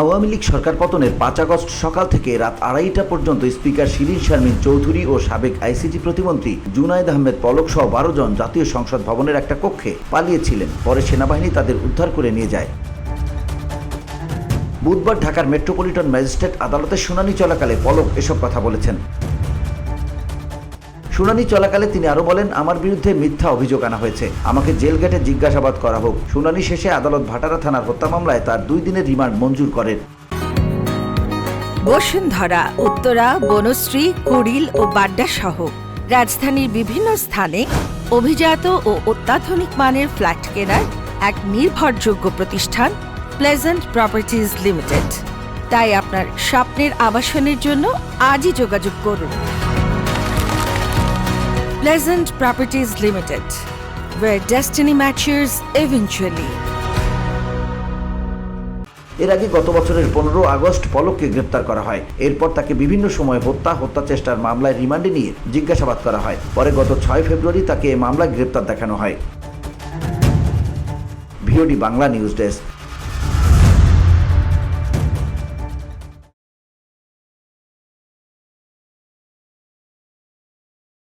আওয়ামী লীগ সরকার পতনের 5 আগস্ট সকাল থেকে রাত 2:30টা পর্যন্ত স্পিকার শিরীন শারমিন চৌধুরী ও সাবেক আইসিটি প্রতিমন্ত্রী জুনায়েদ আহমেদ পলক সহ 12 জন জাতীয় সংসদ ভবনের একটা কক্ষে পালিয়েছিলেন। পরে সেনাবাহিনী তাদের উদ্ধার করে নিয়ে যায়। বুধবার ঢাকার মেট্রোপলিটন ম্যাজিস্ট্রেট আদালতের শুনানি চলাকালে পলক এসব কথা বলেছেন। শুনানি চলাকালে তিনি আরো বলেন, আমার বিরুদ্ধে মিথ্যা অভিযোগ আনা হয়েছে, আমাকে জেল গেটে জিজ্ঞাসাবাদ করা হোক। শুনানি শেষে আদালত ভাটারা থানার হত্যা মামলায় তার 2 দিনের রিমান্ড মঞ্জুর করেন। বসুন্ধরা, উত্তরা, বনশ্রী, কুড়িল ও বাড্ডা সহ রাজধানীর বিভিন্ন স্থানে অভিজাত ও অত্যাধুনিক মানের ফ্ল্যাট কেনার এক নির্ভরযোগ্য প্রতিষ্ঠান প্লেজেন্ট প্রপার্টিজ লিমিটেড। তাই আপনার স্বপ্নের আবাসনের জন্য আজই যোগাযোগ করুন। Pleasant Properties Limited, where destiny matches eventually. এর আগে গত বছরের 15 আগস্ট পলককে গ্রেপ্তার করা হয়। এরপর তাকে বিভিন্ন সময় হত্যা চেষ্টার মামলায় রিমান্ডে নিয়ে জিজ্ঞাসাবাদ করা হয়। পরে গত 6 ফেব্রুয়ারি তাকে এই মামলায় গ্রেপ্তার দেখানো হয়। VOD Bangla news desk.